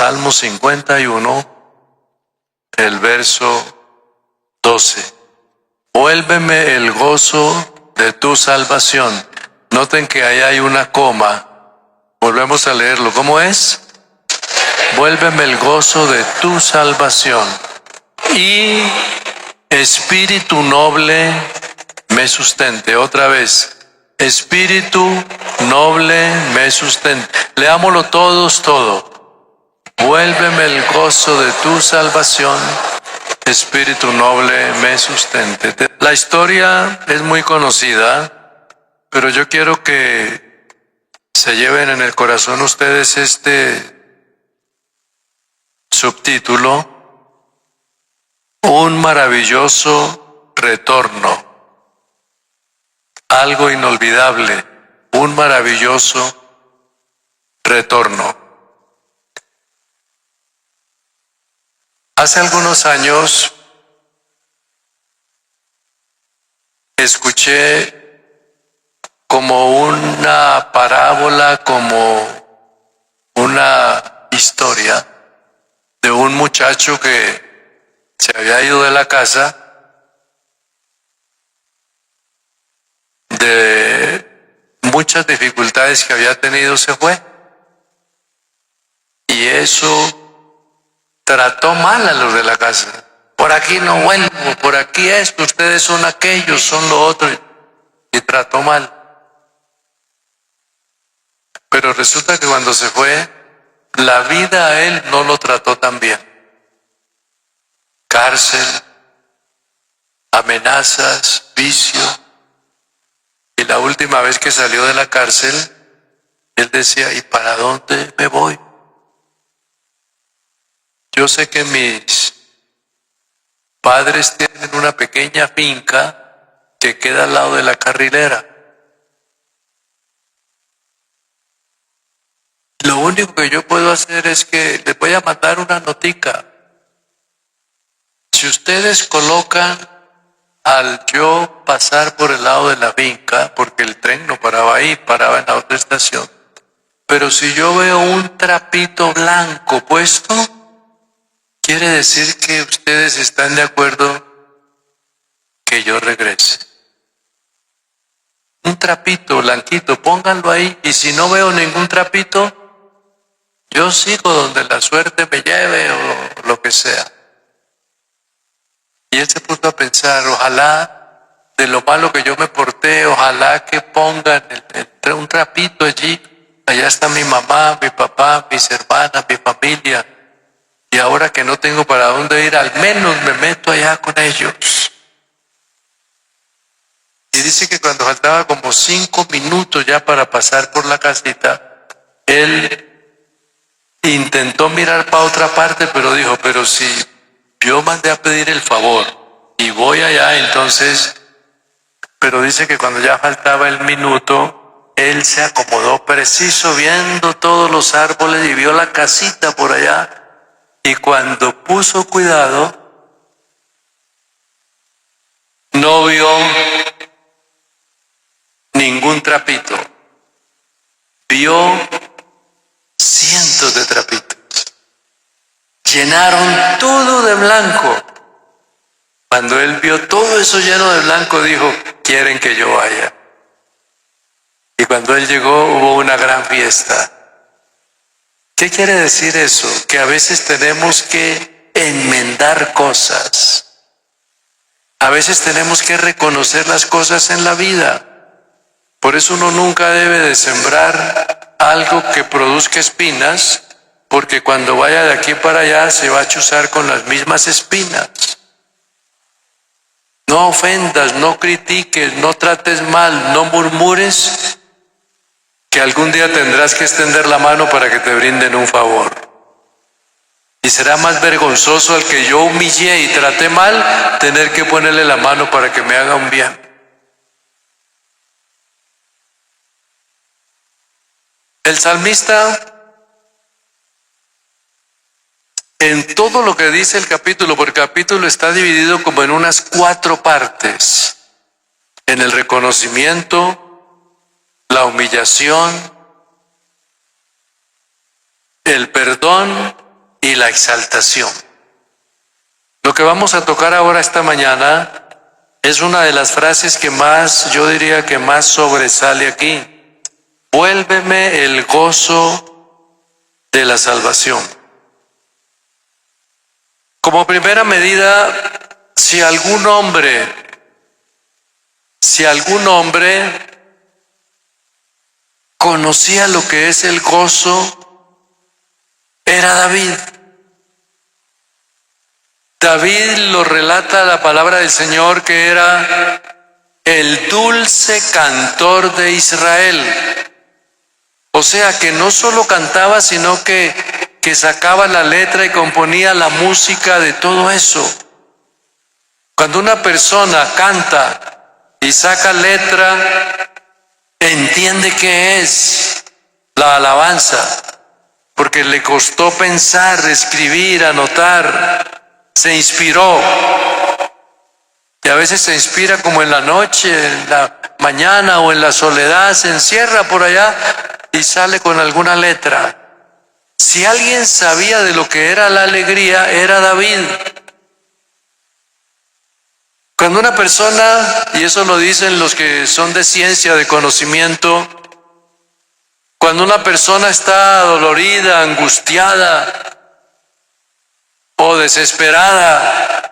Salmo 51, el verso 12. Vuélveme el gozo de tu salvación. Noten que ahí hay una coma. Volvemos a leerlo. ¿Cómo es? Vuélveme el gozo de tu salvación. Y espíritu noble me sustente. Otra vez. Espíritu noble me sustente. Leámoslo todos, todo. Vuélveme el gozo de tu salvación. Espíritu noble me sustente. La historia es muy conocida, pero yo quiero que se lleven en el corazón ustedes este subtítulo: un maravilloso retorno. Algo inolvidable, un maravilloso retorno. Hace algunos años escuché como una parábola, como una historia de un muchacho que se había ido de la casa, de muchas dificultades que había tenido, se fue. Y eso trató mal a los de la casa. Por aquí no vuelvo, por aquí esto, ustedes son aquellos, son lo otro. Y trató mal. Pero resulta que cuando se fue, la vida a él no lo trató tan bien. Cárcel, amenazas, vicio. Y la última vez que salió de la cárcel, él decía: ¿y para dónde me voy? Yo sé que mis padres tienen una pequeña finca que queda al lado de la carrilera. Lo único que yo puedo hacer es que les voy a mandar una notica. Si ustedes colocan al yo pasar por el lado de la finca, porque el tren no paraba ahí, paraba en la otra estación, pero si yo veo un trapito blanco puesto, quiere decir que ustedes están de acuerdo que yo regrese. Un trapito blanquito, pónganlo ahí, y si no veo ningún trapito, yo sigo donde la suerte me lleve o lo que sea. Y él se puso a pensar: ojalá de lo malo que yo me porté, ojalá que pongan un trapito allí. Allá está mi mamá, mi papá, mis hermanas, mi familia. Y ahora que no tengo para dónde ir, al menos me meto allá con ellos. Y dice que cuando faltaba como 5 minutos ya para pasar por la casita, él intentó mirar para otra parte, pero dijo: pero si yo mandé a pedir el favor y voy allá, entonces... Pero dice que cuando ya faltaba el minuto, él se acomodó preciso viendo todos los árboles y vio la casita por allá. Y cuando puso cuidado, no vio ningún trapito. Vio cientos de trapitos. Llenaron todo de blanco. Cuando él vio todo eso lleno de blanco, dijo: quieren que yo vaya. Y cuando él llegó, hubo una gran fiesta. ¿Qué quiere decir eso? Que a veces tenemos que enmendar cosas. A veces tenemos que reconocer las cosas en la vida. Por eso uno nunca debe de sembrar algo que produzca espinas, porque cuando vaya de aquí para allá se va a chuzar con las mismas espinas. No ofendas, no critiques, no trates mal, no murmures, que algún día tendrás que extender la mano para que te brinden un favor. Y será más vergonzoso al que yo humillé y traté mal, tener que ponerle la mano para que me haga un bien. El salmista, en todo lo que dice el capítulo, porque el capítulo está dividido como en unas 4 partes: en el reconocimiento, la humillación, el perdón y la exaltación. Lo que vamos a tocar ahora esta mañana es una de las frases que más, yo diría que más sobresale aquí. Vuélveme el gozo de la salvación. Como primera medida, si algún hombre conocía lo que es el gozo, era David. David lo relata la palabra del Señor, que era el dulce cantor de Israel. O sea, que no solo cantaba, sino que sacaba la letra y componía la música de todo eso. Cuando una persona canta y saca letra, entiende qué es la alabanza, porque le costó pensar, escribir, anotar. Se inspiró, y a veces se inspira como en la noche, en la mañana o en la soledad, se encierra por allá y sale con alguna letra. Si alguien sabía de lo que era la alegría, era David. Cuando una persona, y eso lo dicen los que son de ciencia, de conocimiento, cuando una persona está dolorida, angustiada, o desesperada,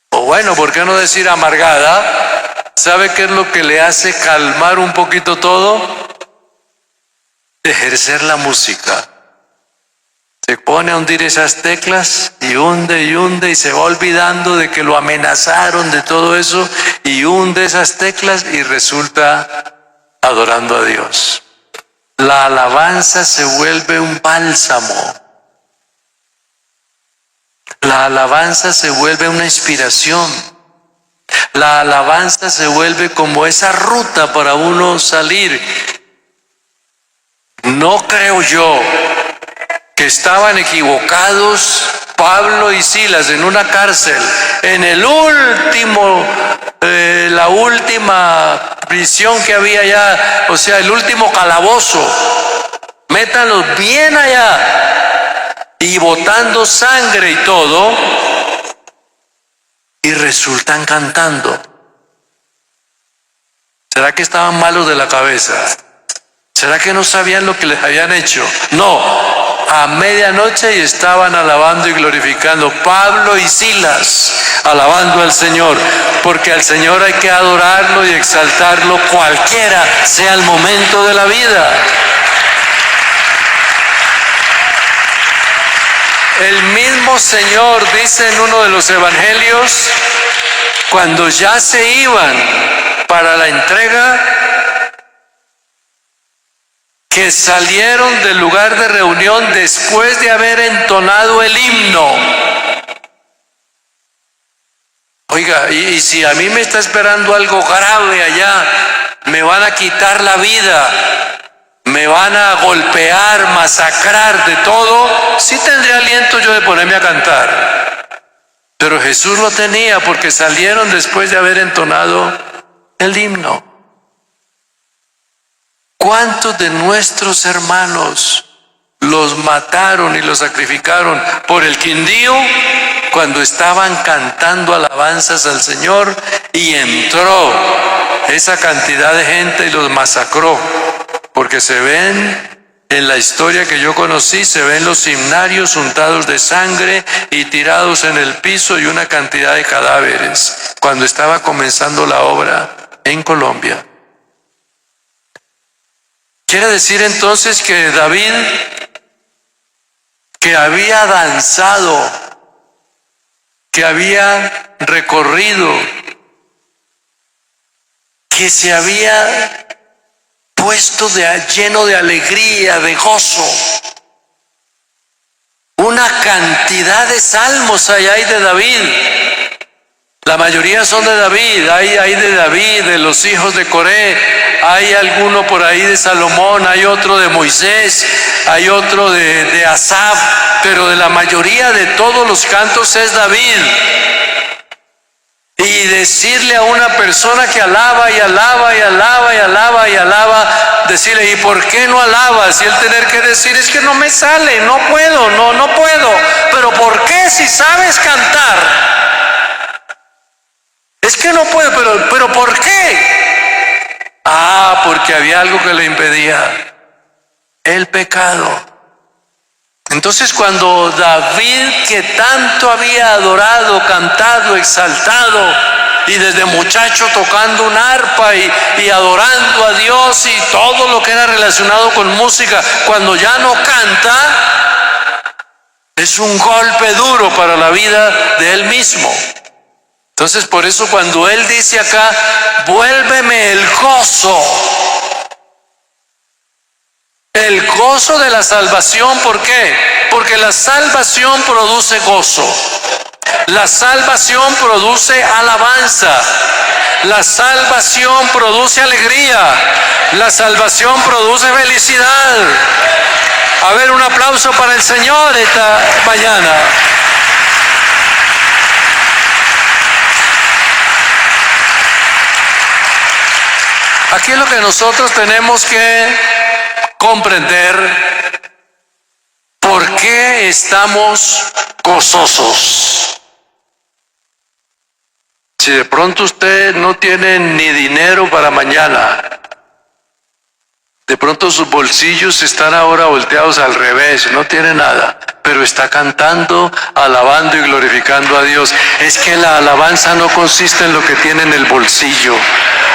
o bueno, ¿por qué no decir amargada? ¿Sabe qué es lo que le hace calmar un poquito todo? Ejercer la música. Se pone a hundir esas teclas y hunde y se va olvidando de que lo amenazaron, de todo eso, y hunde esas teclas y resulta adorando a Dios. La alabanza se vuelve un bálsamo. La alabanza se vuelve una inspiración. La alabanza se vuelve como esa ruta para uno salir. No creo yo que estaban equivocados Pablo y Silas en una cárcel, en el último, la última prisión que había allá, o sea, el último calabozo. Métanlos bien allá. Y botando sangre y todo, y resultan cantando. ¿Será que estaban malos de la cabeza? ¿Será que no sabían lo que les habían hecho? No, a medianoche y estaban alabando y glorificando. Pablo y Silas alabando al Señor, porque al Señor hay que adorarlo y exaltarlo cualquiera sea el momento de la vida. El mismo Señor dice en uno de los evangelios, cuando ya se iban para la entrega, que salieron del lugar de reunión después de haber entonado el himno. Oiga, y si a mí me está esperando algo grave allá, me van a quitar la vida, me van a golpear, masacrar, de todo, sí tendría aliento yo de ponerme a cantar. Pero Jesús lo tenía porque salieron después de haber entonado el himno. ¿Cuántos de nuestros hermanos los mataron y los sacrificaron por el Quindío cuando estaban cantando alabanzas al Señor y entró esa cantidad de gente y los masacró? Porque se ven, en la historia que yo conocí, se ven los himnarios untados de sangre y tirados en el piso y una cantidad de cadáveres, cuando estaba comenzando la obra en Colombia. Quiere decir entonces que David, que había danzado, que había recorrido, que se había puesto lleno de alegría, de gozo. Una cantidad de salmos hay de David. La mayoría son de David, hay de David, de los hijos de Coré, hay alguno por ahí de Salomón, hay otro de Moisés, hay otro de Asaf, pero de la mayoría de todos los cantos es David. Y decirle a una persona que alaba y alaba y alaba y alaba y alaba, decirle, ¿y por qué no alabas? Y él tener que decir, es que no me sale, no puedo, no puedo. Pero ¿por qué si sabes cantar? Es que no puedo, pero ¿por qué? Ah, porque había algo que le impedía, el pecado. Entonces cuando David, que tanto había adorado, cantado, exaltado, y desde muchacho tocando un arpa y adorando a Dios y todo lo que era relacionado con música, cuando ya no canta, es un golpe duro para la vida de él mismo. Entonces por eso cuando él dice acá, vuélveme el gozo de la salvación, ¿por qué? Porque la salvación produce gozo, la salvación produce alabanza, la salvación produce alegría, la salvación produce felicidad. A ver, un aplauso para el Señor esta mañana. Aquí es lo que nosotros tenemos que comprender, por qué estamos gozosos. Si de pronto usted no tiene ni dinero para mañana, de pronto sus bolsillos están ahora volteados al revés, no tiene nada, pero está cantando, alabando y glorificando a Dios. Es que la alabanza no consiste en lo que tiene en el bolsillo.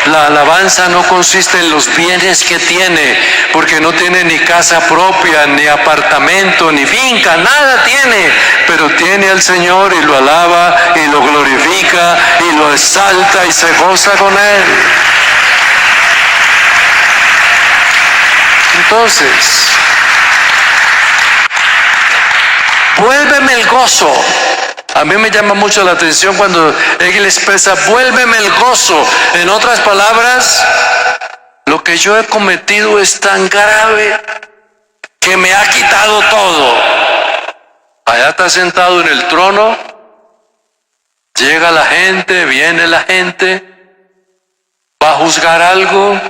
La alabanza no consiste en los bienes que tiene, porque no tiene ni casa propia, ni apartamento, ni finca, nada tiene, pero tiene al Señor y lo alaba y lo glorifica y lo exalta y se goza con Él. Entonces, vuélveme el gozo. A mí me llama mucho la atención cuando él expresa, vuélveme el gozo. En otras palabras, lo que yo he cometido es tan grave que me ha quitado todo. Allá está sentado en el trono, llega la gente, viene la gente, va a juzgar algo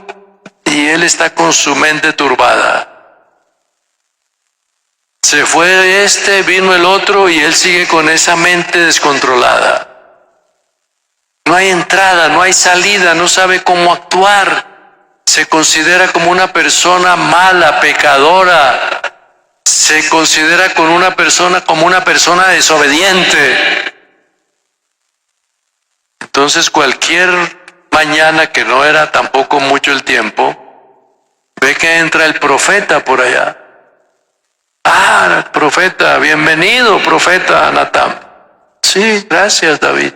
y él está con su mente turbada. Se fue este, vino el otro y él sigue con esa mente descontrolada. No hay entrada, no hay salida, no sabe cómo actuar. Se considera como una persona mala, pecadora. Se considera como una persona desobediente. Entonces cualquier mañana, que no era tampoco mucho el tiempo, ve que entra el profeta por allá. Ah, profeta, bienvenido, profeta Natán. Sí, gracias, David.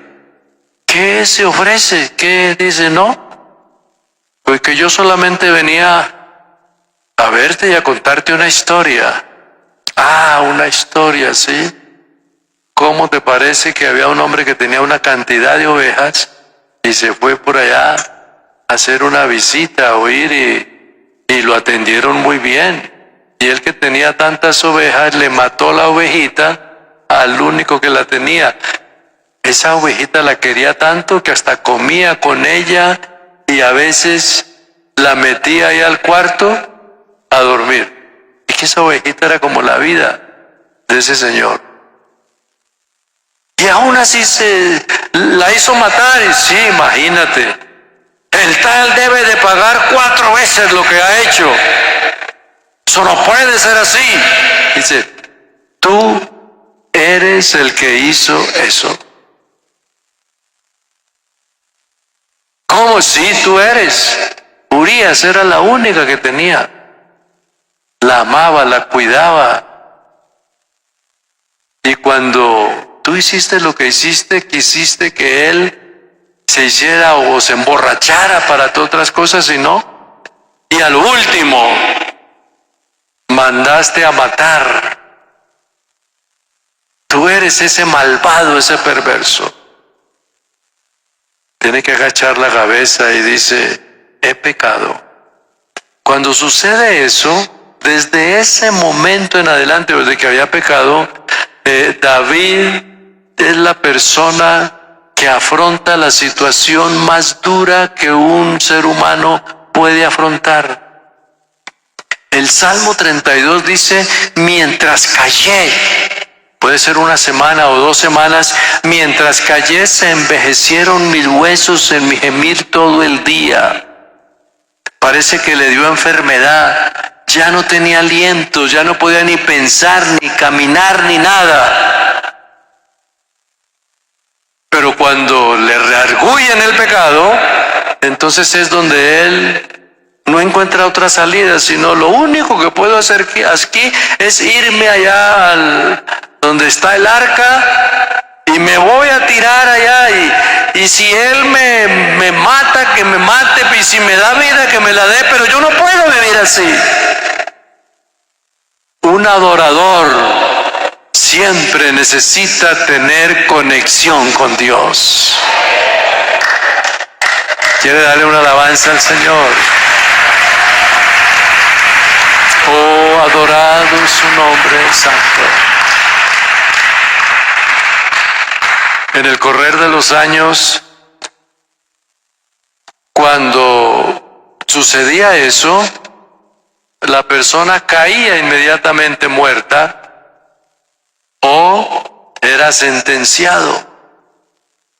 ¿Qué se ofrece? ¿Qué dice? No, pues que yo solamente venía a verte y a contarte una historia. Ah, una historia, ¿sí? ¿Cómo te parece que había un hombre que tenía una cantidad de ovejas y se fue por allá a hacer una visita, a oír y lo atendieron muy bien? Y él, que tenía tantas ovejas, le mató la ovejita al único que la tenía. Esa ovejita la quería tanto que hasta comía con ella y a veces la metía ahí al cuarto a dormir. Y que esa ovejita era como la vida de ese señor. Y aún así se la hizo matar. Y sí, imagínate, el tal debe de pagar 4 veces lo que ha hecho. Eso no puede ser así. Dice, tú eres el que hizo eso. ¿Cómo? Sí, tú eres. Urías era la única que tenía. La amaba, la cuidaba. Y cuando tú hiciste lo que hiciste, quisiste que él se hiciera o se emborrachara para otras cosas, y no. Y al último, mandaste a matar. Tú eres ese malvado, ese perverso. Tiene que agachar la cabeza y dice, he pecado. Cuando sucede eso, desde ese momento en adelante, desde que había pecado, David es la persona que afronta la situación más dura que un ser humano puede afrontar. El Salmo 32 dice, mientras callé, puede ser una semana o 2 semanas, mientras callé se envejecieron mis huesos en mi gemir todo el día. Parece que le dio enfermedad, ya no tenía aliento, ya no podía ni pensar, ni caminar, ni nada. Pero cuando le reargüyen el pecado, entonces es donde él no encuentra otra salida, sino lo único que puedo hacer aquí es irme allá donde está el arca y me voy a tirar allá y si él me mata, que me mate, y si me da vida, que me la dé, pero yo no puedo vivir así. Un adorador siempre necesita tener conexión con Dios. ¿Quiere darle una alabanza al Señor? Oh, adorado su nombre santo. En el correr de los años, cuando sucedía eso, la persona caía inmediatamente muerta o era sentenciado.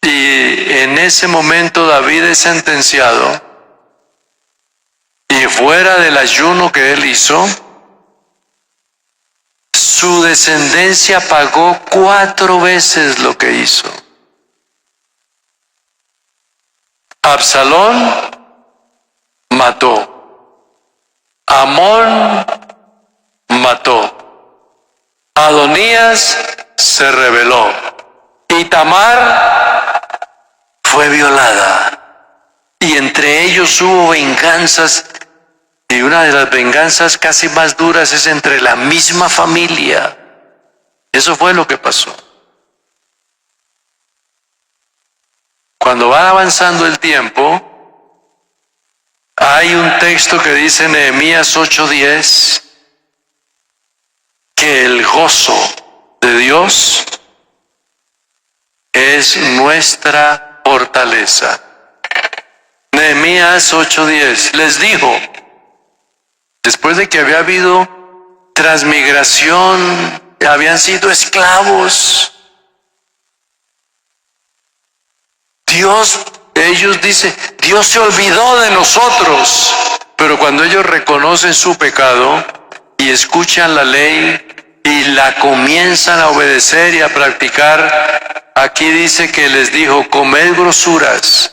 Y en ese momento David es sentenciado y fuera del ayuno que él hizo, su descendencia pagó 4 veces lo que hizo. Absalón mató, Amón mató, Adonías se rebeló y Tamar fue violada. Y entre ellos hubo venganzas, y una de las venganzas casi más duras es entre la misma familia. Eso fue lo que pasó. Cuando va avanzando el tiempo, hay un texto que dice en Nehemías 8:10 que el gozo de Dios es nuestra fortaleza. Nehemías 8:10 les dijo, después de que había habido transmigración, habían sido esclavos, ellos dicen, Dios se olvidó de nosotros, pero cuando ellos reconocen su pecado y escuchan la ley y la comienzan a obedecer y a practicar, aquí dice que les dijo, comed grosuras,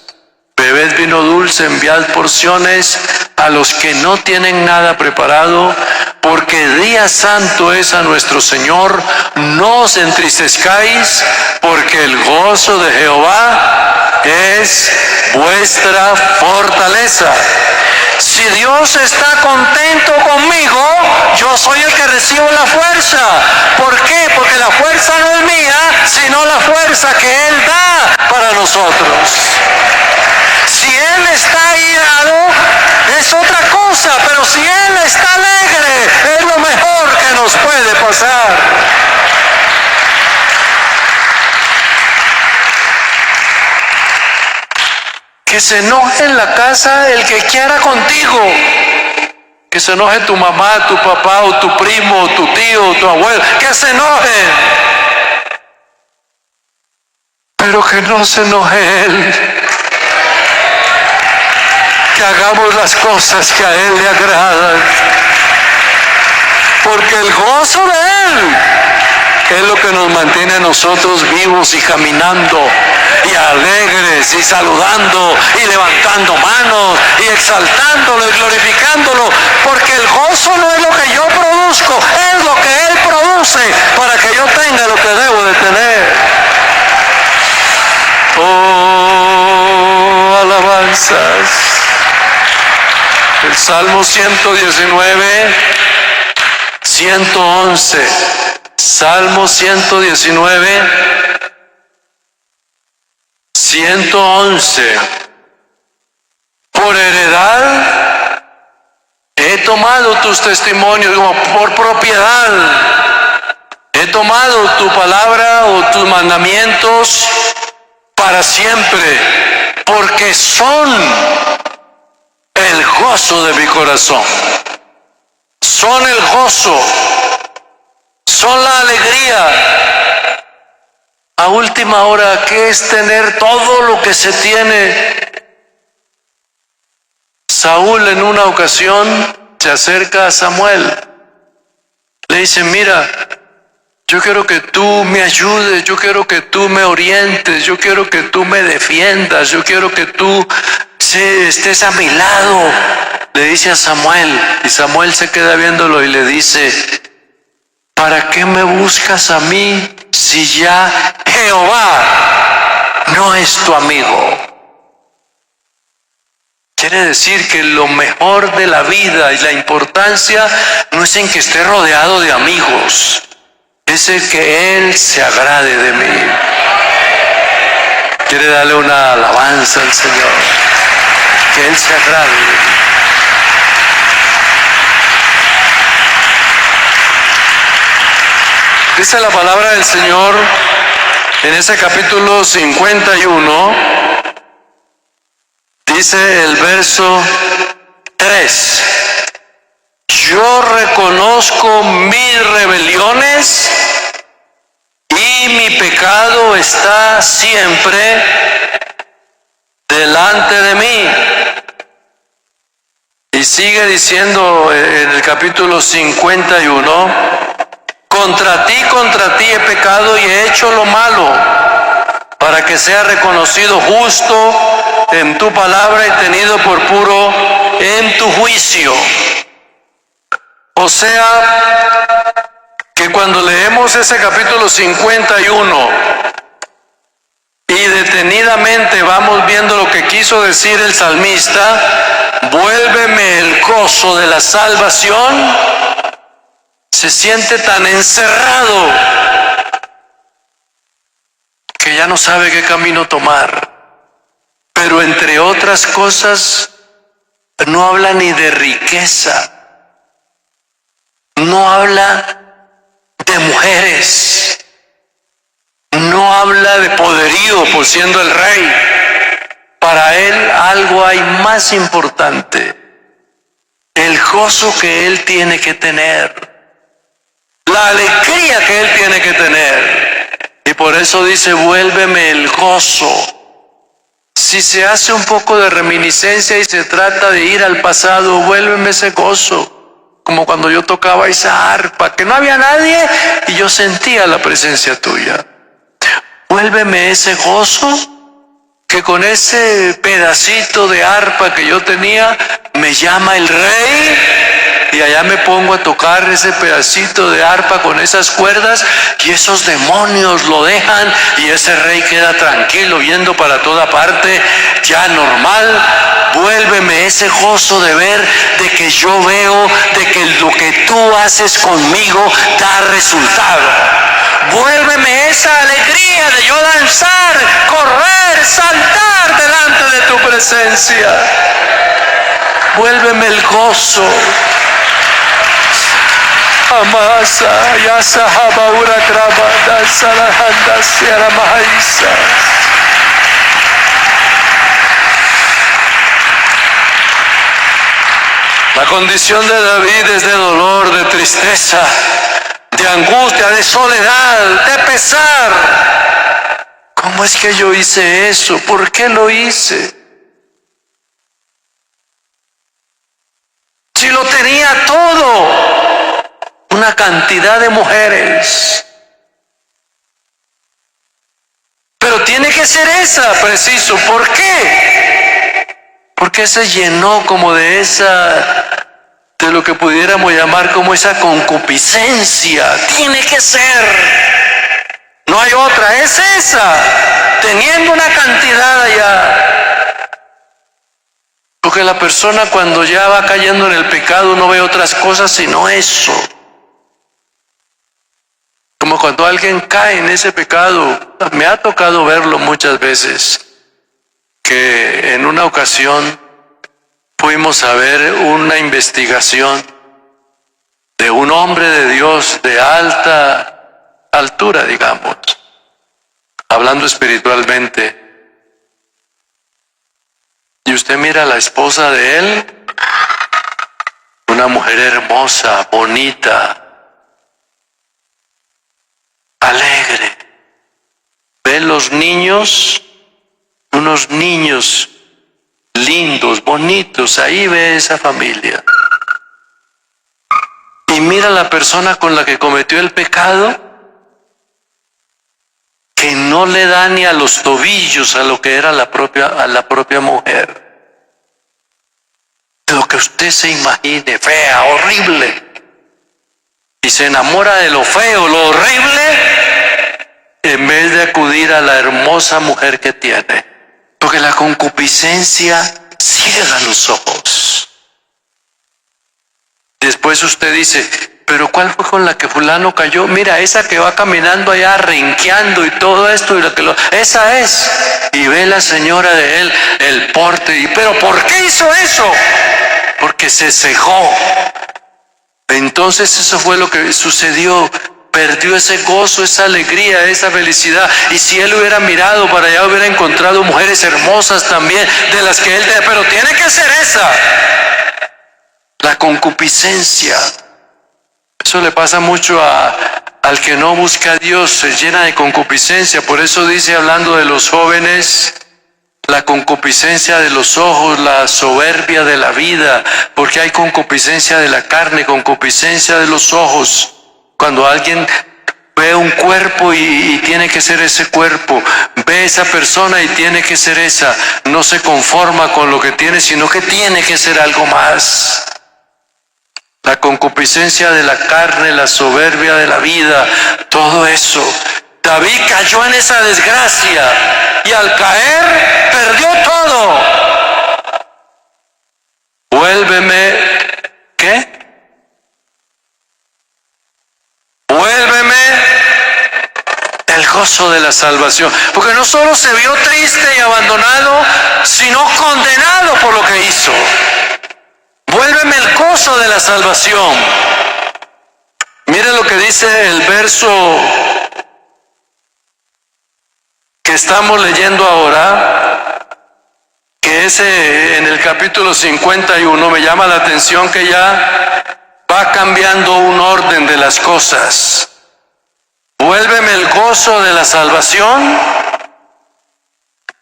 bebed vino dulce, enviad porciones a los que no tienen nada preparado, porque día santo es a nuestro Señor, no os entristezcáis, porque el gozo de Jehová es vuestra fortaleza. Si Dios está contento conmigo, yo soy el que recibo la fuerza. ¿Por qué? Porque la fuerza no es mía, sino la fuerza que Él da para nosotros. Si Él está irado, es otra cosa, pero si Él está alegre, es lo mejor que nos puede pasar. Que se enoje en la casa el que quiera contigo. Que se enoje tu mamá, tu papá, o tu primo, o tu tío, o tu abuelo. Que se enoje. Pero que no se enoje Él. Que hagamos las cosas que a Él le agradan. Porque el gozo de Él es lo que nos mantiene a nosotros vivos y caminando y alegres y saludando y levantando manos y exaltándolo y glorificándolo, porque el gozo no es lo que yo produzco, es lo que Él produce para que yo tenga lo que debo de tener. Oh, alabanzas. El Salmo 119, 111. Salmo 119, 111. Por heredad he tomado tus testimonios, como por propiedad. He tomado tu palabra o tus mandamientos para siempre, porque son el gozo de mi corazón. Son el gozo, son la alegría. A última hora, ¿qué es tener todo lo que se tiene? Saúl en una ocasión se acerca a Samuel. Le dice, mira, yo quiero que tú me ayudes, yo quiero que tú me orientes, yo quiero que tú me defiendas, yo quiero que tú estés a mi lado. Le dice a Samuel, y Samuel se queda viéndolo y le dice, ¿para qué me buscas a mí si ya Jehová no es tu amigo? Quiere decir que lo mejor de la vida y la importancia no es en que esté rodeado de amigos, es el que Él se agrade de mí. Quiere darle una alabanza al Señor, que Él se agrade de mí. Dice la palabra del Señor en ese capítulo 51, dice el verso 3, yo reconozco mis rebeliones y mi pecado está siempre delante de mí. Y sigue diciendo en el capítulo 51, contra ti he pecado y he hecho lo malo, para que sea reconocido justo en tu palabra y tenido por puro en tu juicio. O sea, que cuando leemos ese capítulo 51 y detenidamente vamos viendo lo que quiso decir el salmista, vuélveme el gozo de la salvación, se siente tan encerrado que ya no sabe qué camino tomar. Pero entre otras cosas, no habla ni de riqueza, no habla de mujeres, no habla de poderío por siendo el rey. Para él algo hay más importante, el gozo que él tiene que tener, la alegría que él tiene que tener. Y por eso dice, vuélveme el gozo. Si se hace un poco de reminiscencia y se trata de ir al pasado, vuélveme ese gozo. Como cuando yo tocaba esa arpa, que no había nadie y yo sentía la presencia tuya. Vuélveme ese gozo, que con ese pedacito de arpa que yo tenía, me llama el rey. Y allá me pongo a tocar ese pedacito de arpa con esas cuerdas y esos demonios lo dejan y ese rey queda tranquilo viendo para toda parte, ya normal. Vuélveme ese gozo de ver, de que yo veo, de que lo que tú haces conmigo da resultado. Vuélveme esa alegría de yo danzar, correr, saltar delante de tu presencia. Vuélveme el gozo. Amasa, yasa habaura grabada, salahanda, sierra maíza. La condición de David es de dolor, de tristeza, de angustia, de soledad, de pesar. ¿Cómo es que yo hice eso? ¿Por qué lo hice? Si lo tenía todo. Una cantidad de mujeres. Pero tiene que ser esa, preciso. ¿Por qué? Porque se llenó como de lo que pudiéramos llamar como esa concupiscencia. Tiene que ser. No hay otra, es esa. Teniendo una cantidad allá. Porque la persona cuando ya va cayendo en el pecado no ve otras cosas sino eso. Como cuando alguien cae en ese pecado, me ha tocado verlo muchas veces, que en una ocasión fuimos a ver una investigación de un hombre de Dios de alta altura, digamos, hablando espiritualmente, Y usted mira a la esposa de él, una mujer hermosa, bonita, alegre. Ve los niños, unos niños lindos, bonitos, ahí ve esa familia. Y mira la persona con la que cometió el pecado, que no le da ni a los tobillos a lo que era a la propia mujer. Lo que usted se imagine, fea, horrible, y se enamora de lo feo, lo horrible, en vez de acudir a la hermosa mujer que tiene. Porque la concupiscencia ciega los ojos. Después usted dice, pero ¿cuál fue con la que fulano cayó? Mira, esa que va caminando allá renqueando y todo esto, esa es. Y ve la señora de él, el porte, pero ¿por qué hizo eso? Porque se cejó. Entonces eso fue lo que sucedió. Perdió ese gozo, esa alegría, esa felicidad. Y si él hubiera mirado para allá, hubiera encontrado mujeres hermosas también, de las que él, pero tiene que ser esa. La concupiscencia. Eso le pasa mucho al que no busca a Dios, se llena de concupiscencia. Por eso dice, hablando de los jóvenes, la concupiscencia de los ojos, la soberbia de la vida, porque hay concupiscencia de la carne, concupiscencia de los ojos. Cuando alguien ve un cuerpo y tiene que ser ese cuerpo, ve esa persona y tiene que ser esa, no se conforma con lo que tiene, sino que tiene que ser algo más. La concupiscencia de la carne, la soberbia de la vida, todo eso. David cayó en esa desgracia y al caer perdió todo. Vuélveme, ¿qué? Vuélveme el gozo de la salvación. Porque no solo se vio triste y abandonado, sino condenado por lo que hizo. Vuélveme el gozo de la salvación. Mire lo que dice el verso que estamos leyendo ahora, que es en el capítulo 51. Me llama la atención que ya va cambiando un orden de las cosas. Vuélveme el gozo de la salvación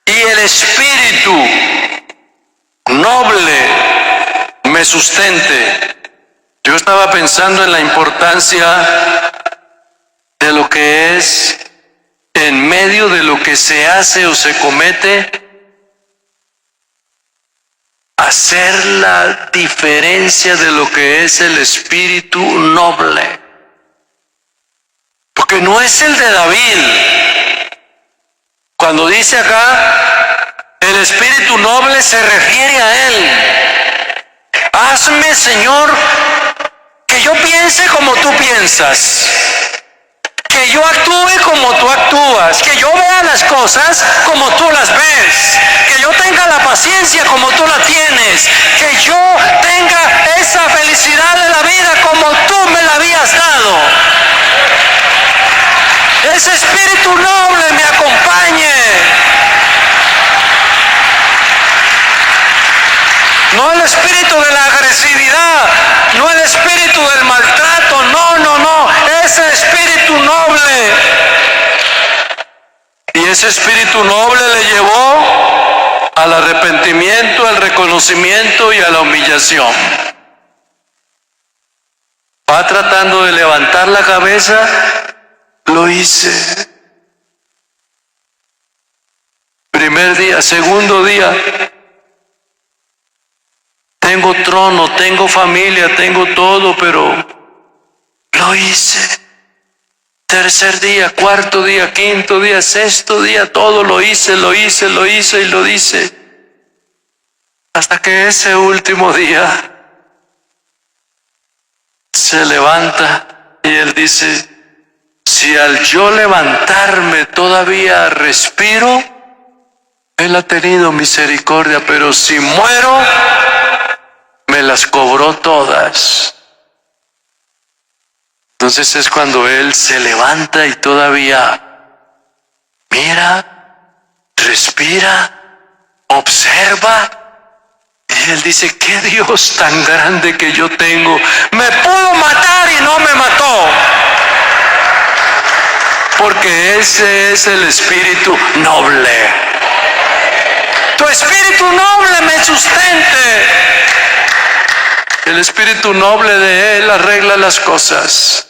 y el espíritu noble me sustente. Yo estaba pensando en la importancia de lo que es, en medio de lo que se hace o se comete, hacer la diferencia de lo que es el espíritu noble. Porque no es el de David. Cuando dice acá, el espíritu noble, se refiere a él. Hazme, Señor, que yo piense como tú piensas, que yo actúe como tú actúas, que yo vea las cosas como tú las ves, que yo tenga la paciencia como tú la tienes, que yo tenga esa felicidad de la vida como tú me la habías dado. Ese espíritu noble me acompañe. No el espíritu de la agresividad, no el espíritu del maltrato, no, ese espíritu noble. Y ese espíritu noble le llevó al arrepentimiento, al reconocimiento y a la humillación. Va tratando de levantar la cabeza, lo hice. Primer día, segundo día. Tengo trono, tengo familia, tengo todo, pero lo hice. Tercer día, cuarto día, quinto día, sexto día, todo lo hice y lo hice. Hasta que ese último día se levanta y él dice, si al yo levantarme todavía respiro, él ha tenido misericordia, pero si muero, me las cobró todas. Entonces es cuando él se levanta y todavía mira, respira, observa Y él dice, qué Dios tan grande que yo tengo. Me pudo matar y no me mató. Porque ese es el espíritu noble. Tu espíritu noble me sustente. El espíritu noble de Él arregla las cosas.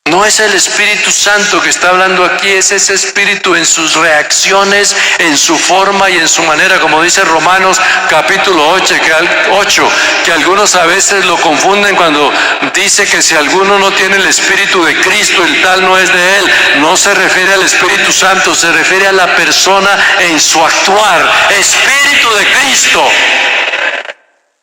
No es el Espíritu Santo que está hablando aquí, es ese espíritu en sus reacciones, en su forma y en su manera, como dice Romanos capítulo 8, que algunos a veces lo confunden cuando dice que si alguno no tiene el Espíritu de Cristo, el tal no es de Él. No se refiere al Espíritu Santo, se refiere a la persona en su actuar. Espíritu de Cristo.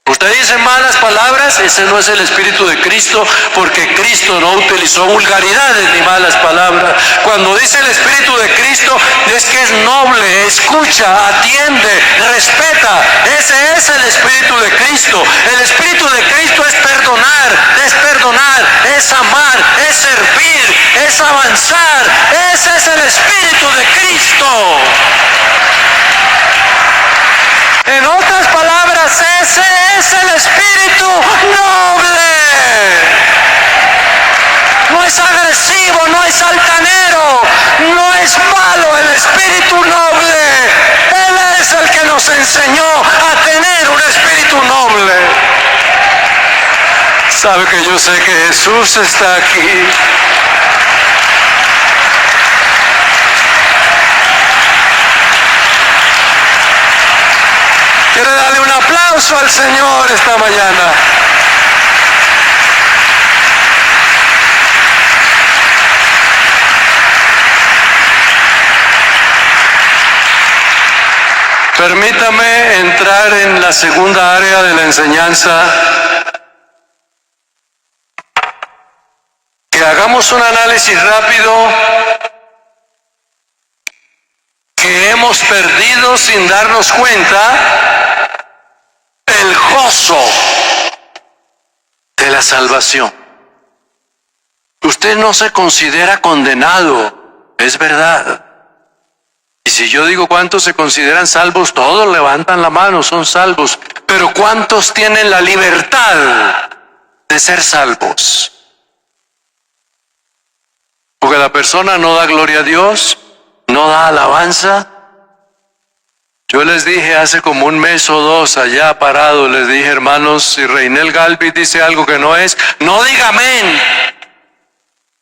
Usted dice malas palabras, ese no es el Espíritu de Cristo, porque Cristo no utilizó vulgaridades ni malas palabras. Cuando dice el Espíritu de Cristo, es que es noble, escucha, atiende, respeta. Ese es el Espíritu de Cristo. El Espíritu de Cristo es perdonar, es amar, es servir, es avanzar. Ese es el Espíritu de Cristo. En otras palabras, ese es el espíritu noble. No es agresivo, no es altanero, no es malo, el espíritu noble. Él es el que nos enseñó a tener un espíritu noble. Sabe que yo sé que Jesús está aquí. ¿Quiere darle un aplauso al Señor esta mañana? Permítame entrar en la segunda área de la enseñanza. Que hagamos un análisis rápido que hemos perdido sin darnos cuenta. El gozo de la salvación. Usted no se considera condenado, es verdad. Y si yo digo cuántos se consideran salvos, todos levantan la mano, son salvos. Pero ¿cuántos tienen la libertad de ser salvos? Porque la persona no da gloria a Dios, no da alabanza. Yo les dije hace como un mes o dos allá parado, les dije, hermanos, si Reinel Galvis dice algo que no es, no diga amén.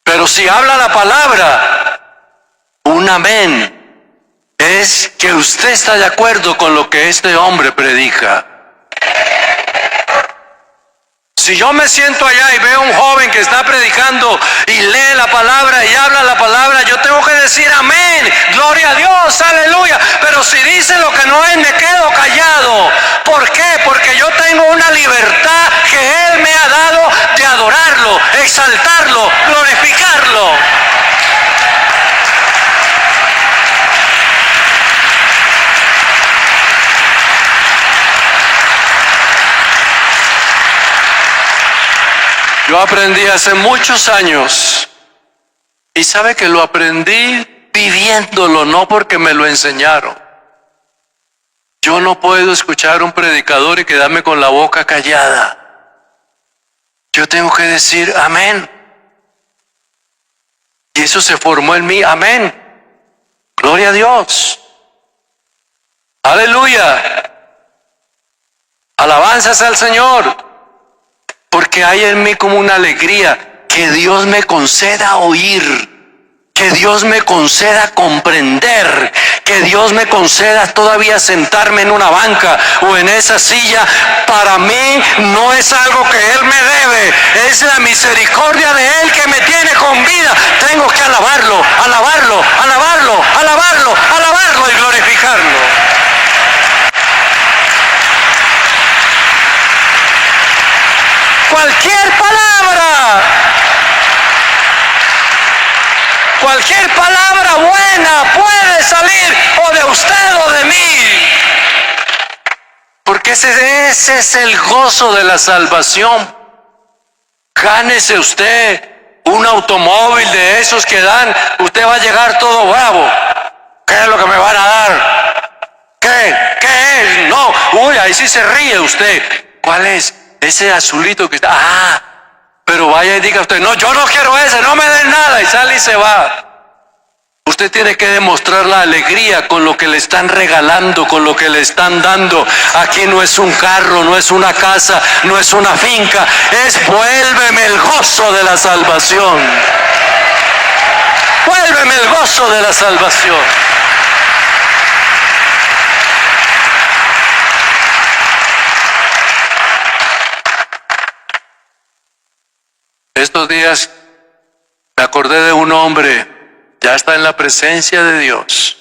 Pero si habla la palabra, un amén es que usted está de acuerdo con lo que este hombre predica. Si yo me siento allá y veo a un joven que está predicando y lee la palabra y habla la palabra, yo tengo que decir amén, gloria a Dios, aleluya. Pero si dice lo que no es, me quedo callado. ¿Por qué? Porque yo tengo una libertad que Él me ha dado de adorarlo, exaltarlo, glorificarlo. Yo aprendí hace muchos años, y sabe que lo aprendí viviéndolo, no porque me lo enseñaron. Yo no puedo escuchar a un predicador y quedarme con la boca callada. Yo tengo que decir amén. Y eso se formó en mí, amén. Gloria a Dios. Aleluya. Alabanzas al Señor. Porque hay en mí como una alegría que Dios me conceda oír, que Dios me conceda comprender, que Dios me conceda todavía sentarme en una banca o en esa silla. Para mí no es algo que Él me debe, es la misericordia de Él que me tiene con vida. Tengo que alabarlo, alabarlo, alabarlo, alabarlo, alabarlo y glorificarlo. Cualquier palabra buena puede salir o de usted o de mí. Porque ese es el gozo de la salvación. Gánese usted un automóvil de esos que dan, usted va a llegar todo bravo. ¿Qué es lo que me van a dar? ¿Qué es? No, Uy, ahí sí se ríe usted. ¿Cuál es? Ese azulito que está. Ah, pero vaya y diga usted, no, yo no quiero ese, no me den nada, y sale y se va. Usted tiene que demostrar la alegría con lo que le están regalando, con lo que le están dando. Aquí no es un carro, no es una casa, no es una finca, es vuélveme el gozo de la salvación. Vuélveme el gozo de la salvación. Estos días me acordé de un hombre, ya está en la presencia de Dios.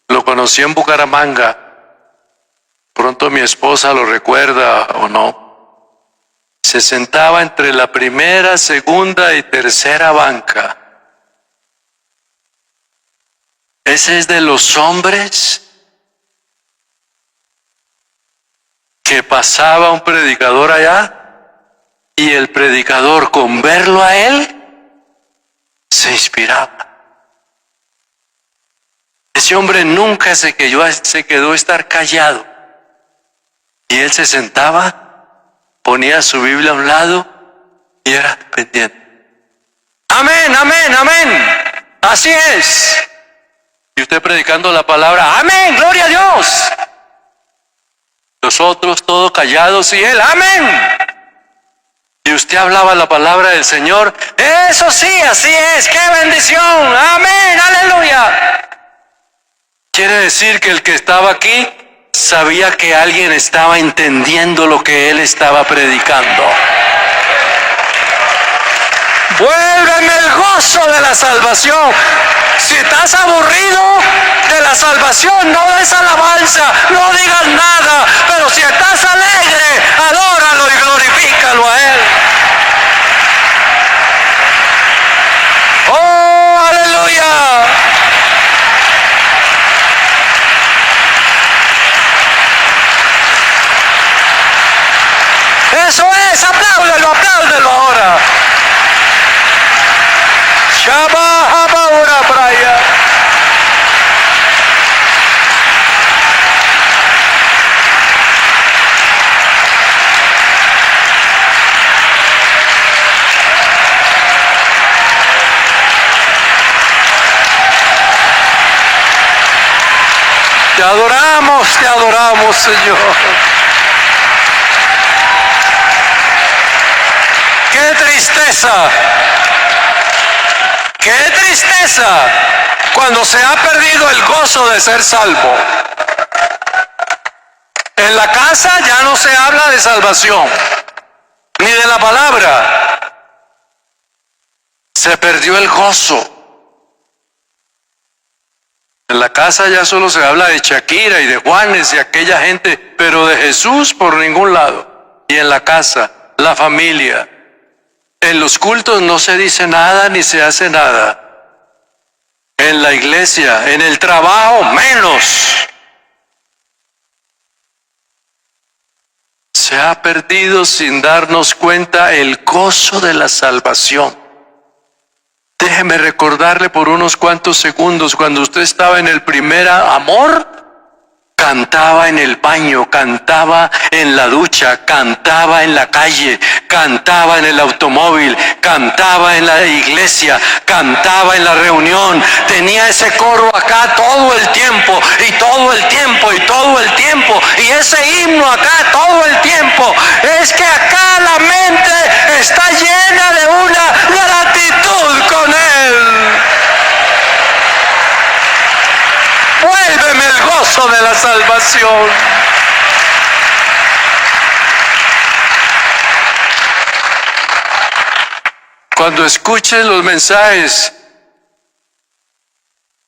Lo conocí en Bucaramanga. Pronto mi esposa lo recuerda o no. Se sentaba entre la primera, segunda y tercera banca. Ese es de los hombres que pasaba un predicador allá y el predicador, con verlo a él, se inspiraba. Ese hombre nunca se quedó a estar callado. Y él se sentaba, ponía su Biblia a un lado y era pendiente. Amén, amén, amén. Así es. Y usted predicando la palabra, amén, gloria a Dios. Los otros todos callados y él, amén. Y usted hablaba la palabra del Señor, eso sí, así es, qué bendición, amén, aleluya. Quiere decir que el que estaba aquí sabía que alguien estaba entendiendo lo que él estaba predicando. Vuélveme el gozo de la salvación. Si estás aburrido de la salvación, no des alabanza, no digas nada, pero si estás alegre, adóralo y glorifícalo a él. ¡Oh, aleluya! Eso es, apláudelo, apláudelo ahora. Shabbat ahora Braya. Te adoramos, Señor. ¡Qué tristeza! ¡Qué tristeza! Cuando se ha perdido el gozo de ser salvo. En la casa ya no se habla de salvación, ni de la palabra. Se perdió el gozo. En la casa ya solo se habla de Shakira y de Juanes y aquella gente, pero de Jesús por ningún lado. Y en la casa, la familia. En los cultos no se dice nada ni se hace nada. En la iglesia, en el trabajo, menos. Se ha perdido sin darnos cuenta el gozo de la salvación. Déjeme recordarle por unos cuantos segundos, cuando usted estaba en el primer amor, cantaba en el baño, cantaba en la ducha, cantaba en la calle, cantaba en el automóvil, cantaba en la iglesia, cantaba en la reunión. Tenía ese coro acá todo el tiempo, y todo el tiempo, y todo el tiempo, y ese himno acá todo el tiempo. Es que acá la mente está llena de una gratitud con Él. Vuélveme el gozo de la salvación. Cuando escuchen los mensajes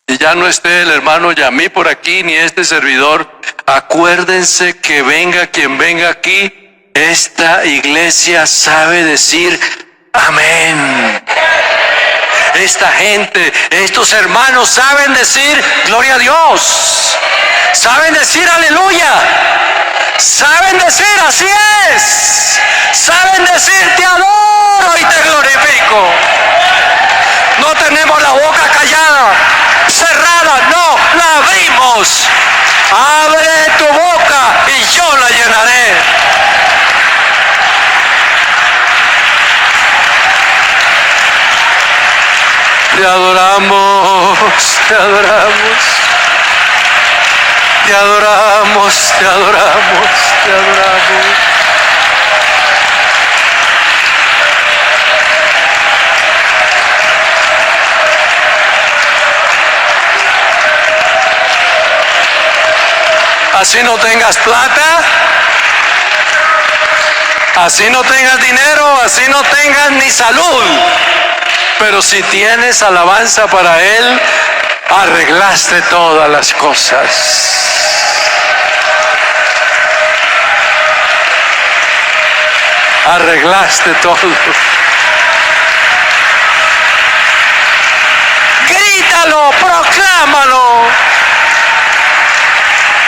y ya no esté el hermano Yamí por aquí ni este servidor, acuérdense que venga quien venga aquí, esta iglesia sabe decir amén. Esta gente, estos hermanos saben decir gloria a Dios, saben decir aleluya, saben decir así es, saben decir te adoro y te glorifico. No tenemos la boca callada, cerrada, no, la abrimos. Abre tu boca y yo la Te adoramos, te adoramos. Te adoramos, te adoramos, te adoramos. Así no tengas plata, así no tengas dinero, así no tengas ni salud, pero si tienes alabanza para Él, arreglaste todas las cosas. Arreglaste todo. Grítalo, proclámalo.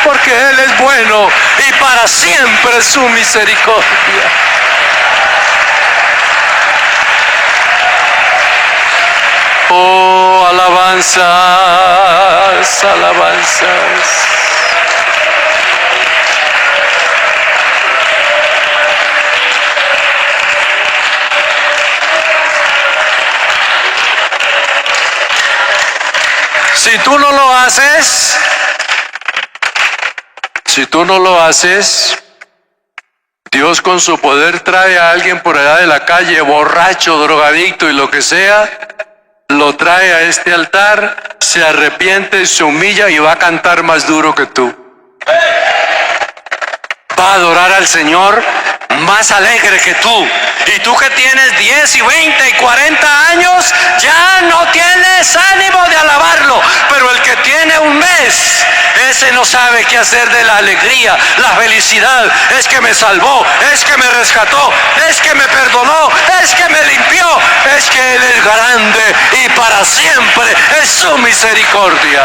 Porque Él es bueno y para siempre es su misericordia. Oh, alabanzas, alabanzas. Si tú no lo haces, Dios con su poder trae a alguien por allá de la calle, borracho, drogadicto y lo que sea, lo trae a este altar, se arrepiente, se humilla y va a cantar más duro que tú. Va a adorar al Señor más alegre que tú. Y tú que tienes 10 y 20 y 40 años, ya no tienes ánimo de alabarlo. Pero el que tiene un mes, ese no sabe qué hacer de la alegría, la felicidad. Es que me salvó, es que me rescató, es que me perdonó, es que me limpió, es que Él es grande y para siempre es su misericordia.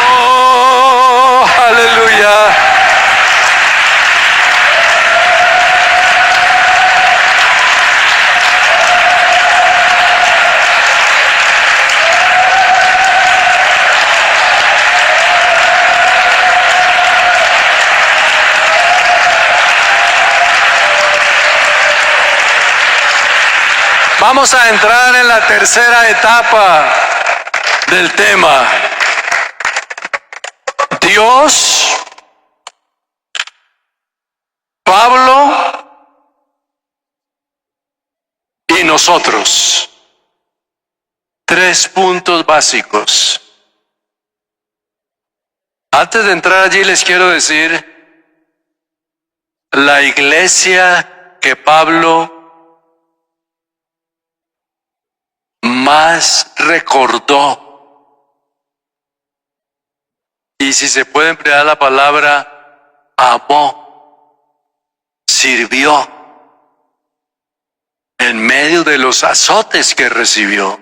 Oh, aleluya. Vamos a entrar en la tercera etapa del tema. Dios, Pablo y nosotros. 3 puntos básicos. Antes de entrar allí les quiero decir, la iglesia que Pablo más recordó, y si se puede emplear la palabra, amó, sirvió en medio de los azotes que recibió.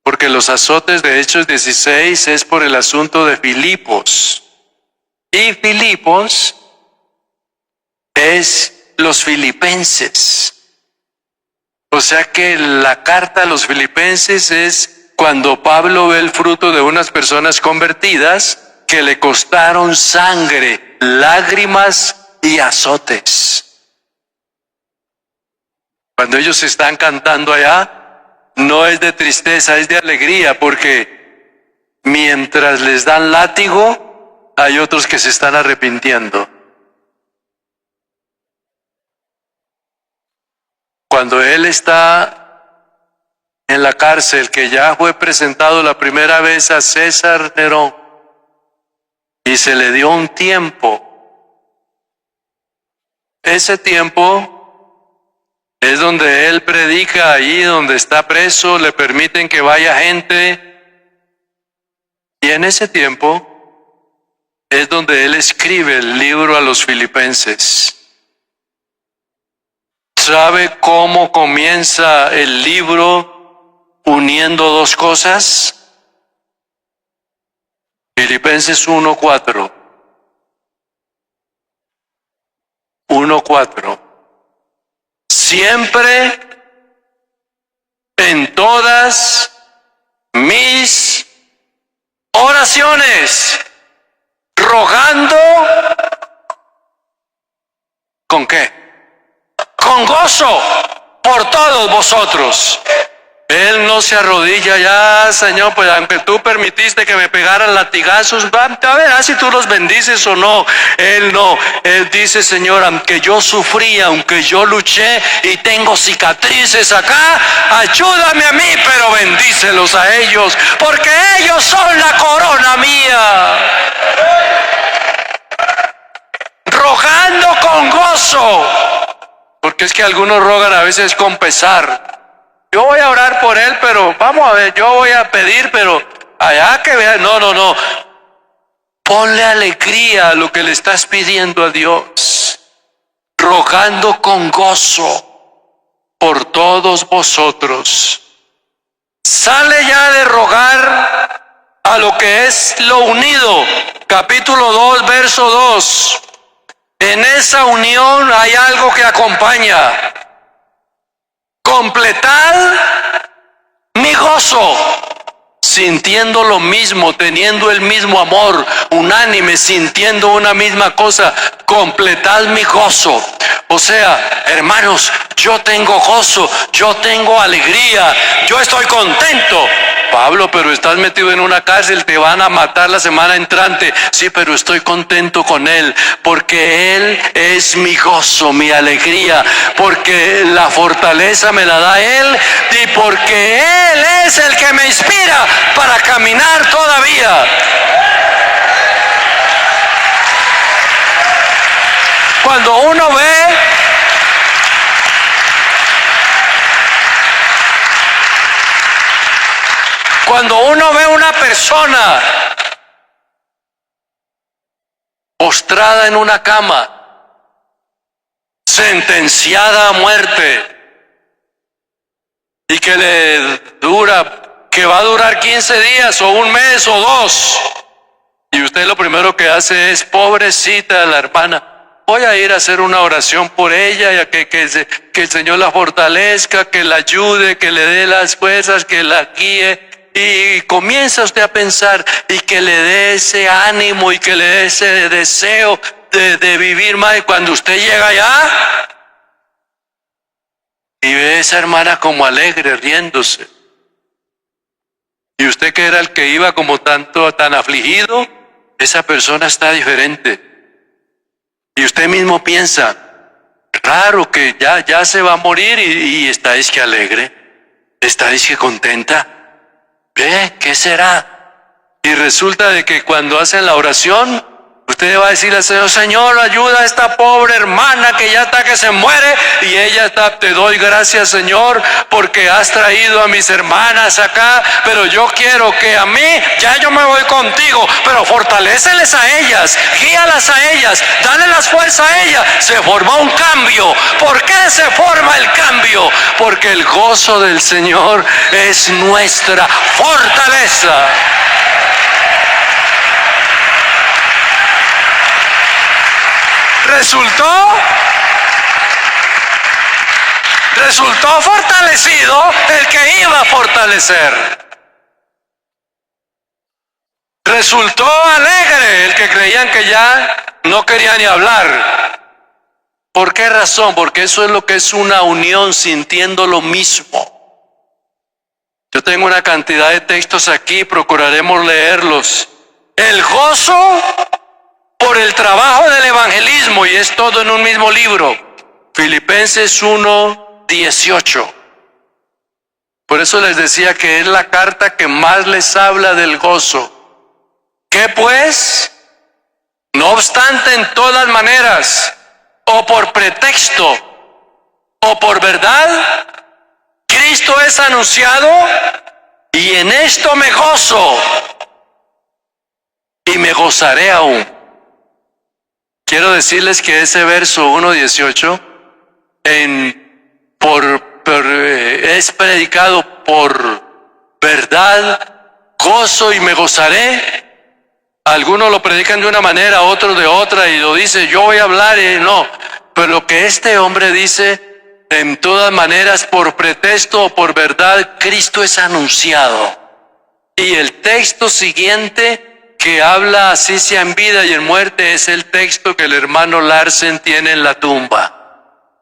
Porque los azotes de Hechos 16 es por el asunto de Filipos. Y Filipos es los filipenses. O sea que la carta a los filipenses es cuando Pablo ve el fruto de unas personas convertidas que le costaron sangre, lágrimas y azotes. Cuando ellos están cantando allá, no es de tristeza, es de alegría, porque mientras les dan látigo, hay otros que se están arrepintiendo. Cuando él está en la cárcel, que ya fue presentado la primera vez a César Nerón, y se le dio un tiempo, ese tiempo es donde él predica, allí donde está preso, le permiten que vaya gente, y en ese tiempo es donde él escribe el libro a los filipenses. ¿Sabe cómo comienza el libro uniendo dos cosas? Filipenses 1:4. 1:4. Siempre, en todas mis oraciones, rogando, ¿con qué? Con gozo, por todos vosotros. Él no se arrodilla ya, Señor, pues aunque tú permitiste que me pegaran latigazos, a ver si tú los bendices o no. Él no, Él dice, Señor, aunque yo sufrí, aunque yo luché y tengo cicatrices acá, ayúdame a mí, pero bendícelos a ellos, porque ellos son la corona mía. Rogando con gozo, porque es que algunos rogan a veces con pesar. Yo voy a orar por él, pero vamos a ver, yo voy a pedir, pero allá que vea, no. Ponle alegría a lo que le estás pidiendo a Dios, rogando con gozo por todos vosotros. Sale ya de rogar a lo que es lo unido, capítulo 2, verso 2. En esa unión hay algo que acompaña. Completad mi gozo, sintiendo lo mismo, teniendo el mismo amor, unánime, sintiendo una misma cosa. Completad mi gozo. O sea, hermanos, yo tengo gozo, yo tengo alegría, yo estoy contento. Pablo, pero estás metido en una cárcel, te van a matar la semana entrante. Sí, pero estoy contento con Él, porque Él es mi gozo, mi alegría, porque la fortaleza me la da Él y porque Él es el que me inspira para caminar todavía. Cuando uno ve una persona postrada en una cama, sentenciada a muerte, y que va a durar 15 días o un mes o 2, y usted lo primero que hace es, pobrecita la hermana, voy a ir a hacer una oración por ella, ya que el Señor la fortalezca, que la ayude, que le dé las fuerzas, que la guíe. Y comienza usted a pensar y que le dé ese ánimo y que le dé ese deseo de vivir más. Y cuando usted llega allá y ve a esa hermana como alegre, riéndose, y usted que era el que iba como tan afligido, esa persona está diferente. Y usted mismo piensa, raro que ya se va a morir y está que alegre, está que contenta. ¿Ve? ¿Qué será? Y resulta de que cuando hacen la oración, usted va a decirle al Señor, Señor, ayuda a esta pobre hermana que ya está que se muere, y ella está, te doy gracias, Señor, porque has traído a mis hermanas acá, pero yo quiero que a mí, ya yo me voy contigo, pero fortaléceles a ellas, guíalas a ellas, dale las fuerzas a ellas. Se formó un cambio. ¿Por qué se forma el cambio? Porque el gozo del Señor es nuestra fortaleza. Resultó fortalecido el que iba a fortalecer. Resultó alegre el que creían que ya no quería ni hablar. ¿Por qué razón? Porque eso es lo que es una unión, sintiendo lo mismo. Yo tengo una cantidad de textos aquí, procuraremos leerlos. El gozo por el trabajo del evangelismo, y es todo en un mismo libro. Filipenses 1:18. Por eso les decía que es la carta que más les habla del gozo. ¿Qué pues? No obstante, en todas maneras, o por pretexto, o por verdad, Cristo es anunciado, y en esto me gozo, y me gozaré aún. Quiero decirles que ese verso 1:18 es predicado por verdad, gozo y me gozaré. Algunos lo predican de una manera, otros de otra, y lo dice, yo voy a hablar, y no. Pero lo que este hombre dice, en todas maneras, por pretexto o por verdad, Cristo es anunciado. Y el texto siguiente que habla así sea en vida y en muerte es el texto que el hermano Larsen tiene en la tumba.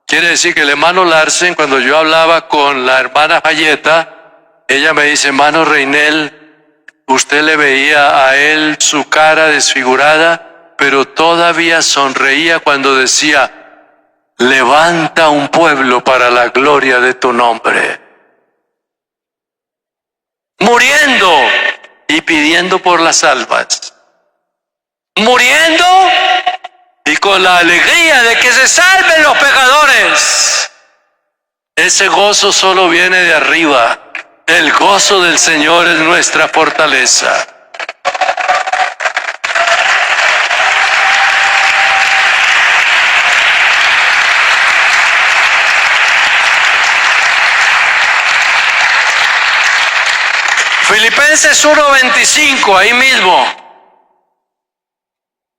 Quiere decir que el hermano Larsen, cuando yo hablaba con la hermana Fayeta, ella me dice, hermano Reinel, usted le veía a él su cara desfigurada, pero todavía sonreía cuando decía, levanta un pueblo para la gloria de tu nombre. Muriendo y pidiendo por las almas. Muriendo y con la alegría de que se salven los pecadores. Ese gozo solo viene de arriba. El gozo del Señor es nuestra fortaleza. Filipenses 1:25, ahí mismo.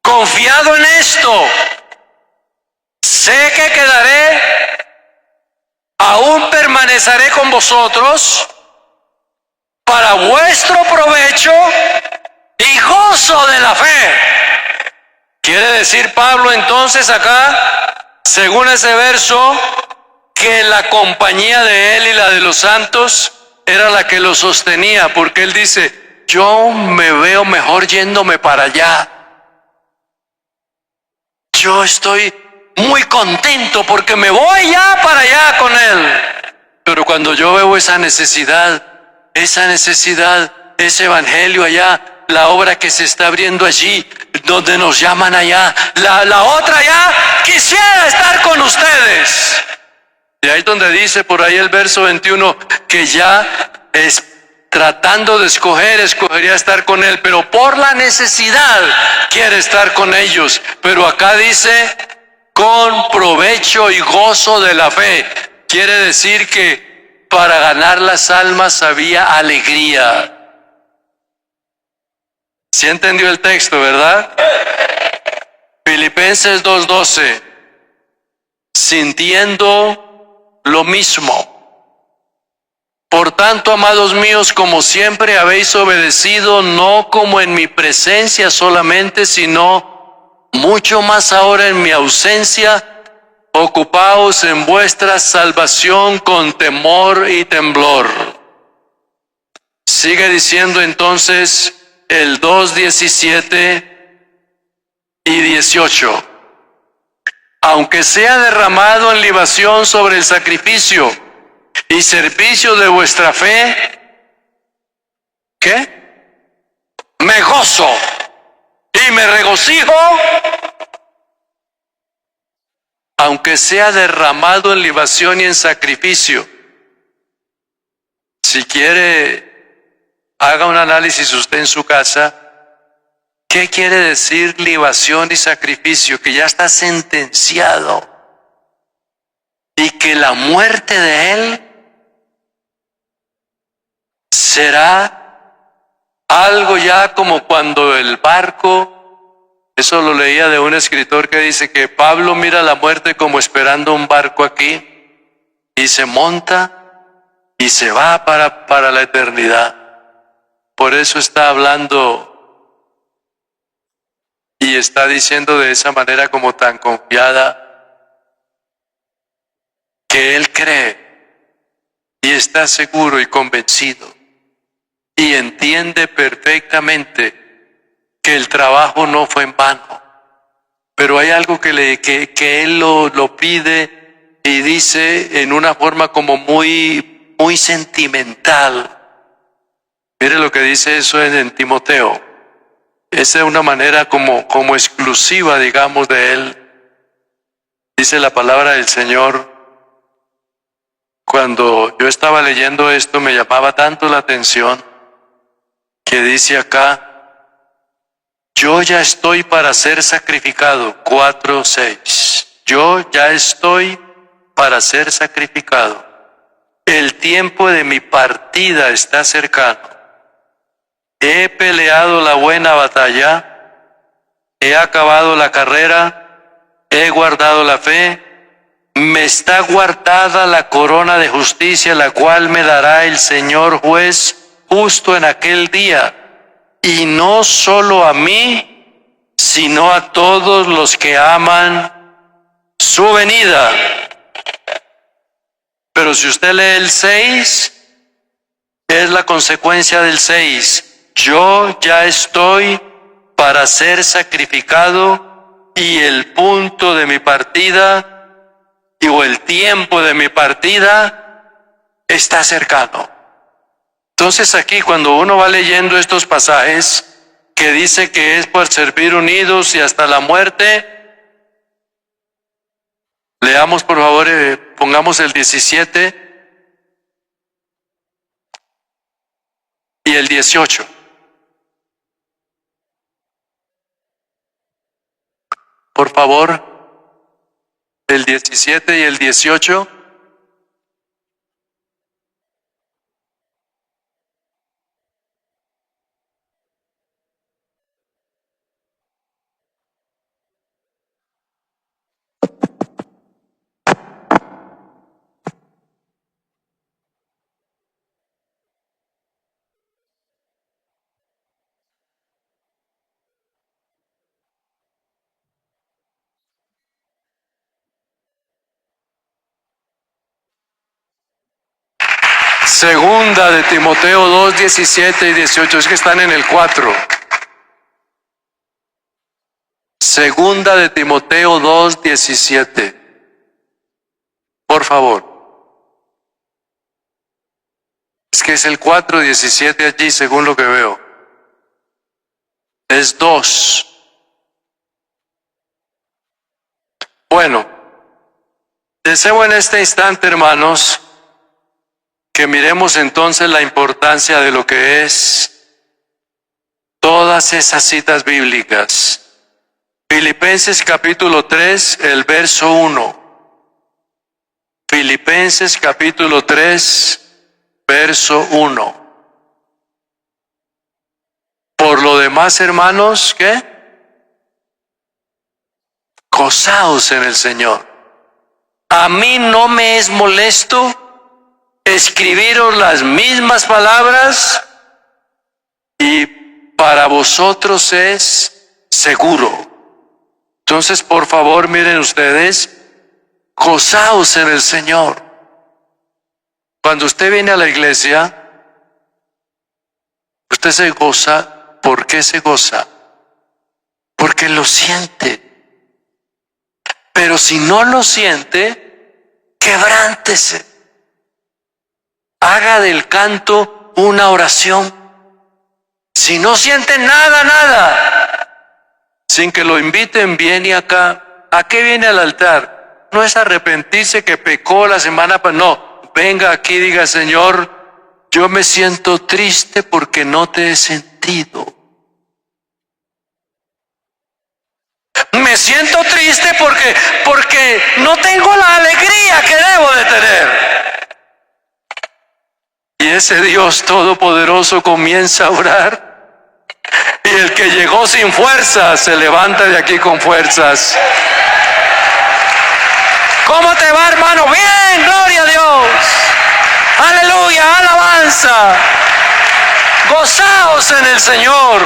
Confiado en esto, sé que quedaré, aún permaneceré con vosotros para vuestro provecho y gozo de la fe. Quiere decir Pablo entonces acá, según ese verso, que la compañía de él y la de los santos era la que lo sostenía, porque él dice, yo me veo mejor yéndome para allá. Yo estoy muy contento porque me voy ya para allá con él. Pero cuando yo veo esa necesidad, ese evangelio allá, la obra que se está abriendo allí, donde nos llaman allá, la otra allá, quisiera estar con ustedes. Y ahí es donde dice por ahí el verso 21, que ya es tratando de escogería estar con él, pero por la necesidad quiere estar con ellos. Pero acá dice, con provecho y gozo de la fe. Quiere decir que para ganar las almas había alegría. ¿Sí entendió el texto, verdad? Filipenses 2:12, sintiendo lo mismo. Por tanto, amados míos, como siempre habéis obedecido, no como en mi presencia solamente, sino mucho más ahora en mi ausencia, ocupaos en vuestra salvación con temor y temblor. Sigue diciendo entonces el 2:17 y 18. Aunque sea derramado en libación sobre el sacrificio y servicio de vuestra fe, ¿qué? Me gozo y me regocijo, aunque sea derramado en libación y en sacrificio. Si quiere, haga un análisis usted en su casa. ¿Qué quiere decir libación y sacrificio? Que ya está sentenciado y que la muerte de él será algo ya como cuando el barco, eso lo leía de un escritor que dice que Pablo mira la muerte como esperando un barco aquí y se monta y se va para la eternidad. Por eso está hablando y está diciendo de esa manera como tan confiada que él cree y está seguro y convencido y entiende perfectamente que el trabajo no fue en vano. Pero hay algo que él lo pide y dice en una forma como muy sentimental. Mire lo que dice eso en Timoteo. Esa es una manera como exclusiva, digamos, de él. Dice la palabra del Señor. Cuando yo estaba leyendo esto me llamaba tanto la atención que dice acá, yo ya estoy para ser sacrificado, 4:6. Yo ya estoy para ser sacrificado. El tiempo de mi partida está cercano. He peleado la buena batalla, he acabado la carrera, he guardado la fe, me está guardada la corona de justicia, la cual me dará el Señor juez justo en aquel día, y no solo a mí, sino a todos los que aman su venida. Pero si usted lee el 6, es la consecuencia del 6. Yo ya estoy para ser sacrificado y el punto de mi partida o el tiempo de mi partida está cercano. Entonces aquí cuando uno va leyendo estos pasajes que dice que es por servir unidos y hasta la muerte, leamos por favor, pongamos el 17 y el 18. Por favor, el 17 y el 18. Segunda de Timoteo 2, 17 y 18, es que están en el 4. Segunda de Timoteo 2, 17. Por favor. Es que es el 4, 17 allí, según lo que veo. Es 2. Bueno, deseo en este instante, hermanos, que miremos entonces la importancia de lo que es todas esas citas bíblicas. Filipenses capítulo 3, el verso 1. Filipenses capítulo 3, verso 1. Por lo demás, hermanos, ¿qué? Gozaos en el Señor. A mí no me es molesto escribiros las mismas palabras y para vosotros es seguro. Entonces, por favor, miren ustedes, gozaos en el Señor. Cuando usted viene a la iglesia, usted se goza. ¿Por qué se goza? Porque lo siente. Pero si no lo siente, quebrántese. Haga del canto una oración. Si no siente nada, sin que lo inviten, viene acá. ¿A qué viene al altar? No es arrepentirse que pecó la semana pasada. No, venga aquí y diga: Señor, yo me siento triste porque no te he sentido. Me siento triste porque no tengo la alegría que debo de tener. Y ese Dios todopoderoso comienza a orar. Y el que llegó sin fuerzas se levanta de aquí con fuerzas. ¿Cómo te va, hermano? Bien, gloria a Dios. Aleluya, alabanza. Gozaos en el Señor.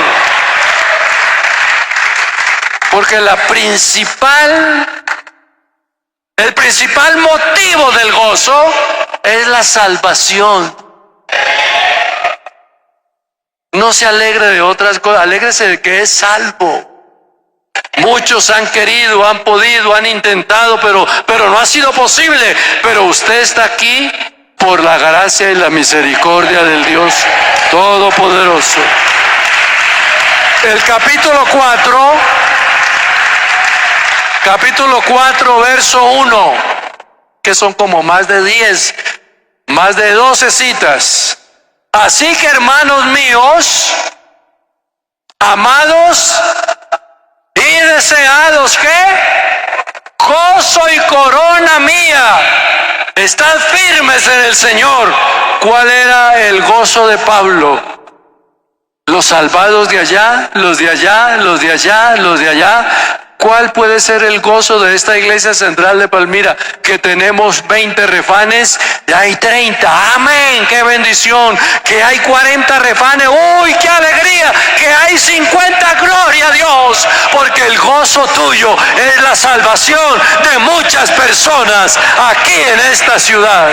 Porque el principal motivo del gozo es la salvación. No se alegre de otras cosas, alégrese de que es salvo. Muchos han querido, han podido, han intentado, pero no ha sido posible. Pero usted está aquí por la gracia y la misericordia del Dios Todopoderoso. El capítulo 4, verso 1, que son como más de 10, más de 12 citas. Así que, hermanos míos, amados y deseados, ¿qué? Gozo y corona mía. Estad firmes en el Señor. ¿Cuál era el gozo de Pablo? Los salvados de allá, los de allá, los de allá, los de allá. ¿Cuál puede ser el gozo de esta iglesia central de Palmira? Que tenemos 20 refanes y hay 30. Amén, qué bendición. Que hay 40 refanes. Uy, qué alegría. Que hay 50. Gloria a Dios. Porque el gozo tuyo es la salvación de muchas personas aquí en esta ciudad.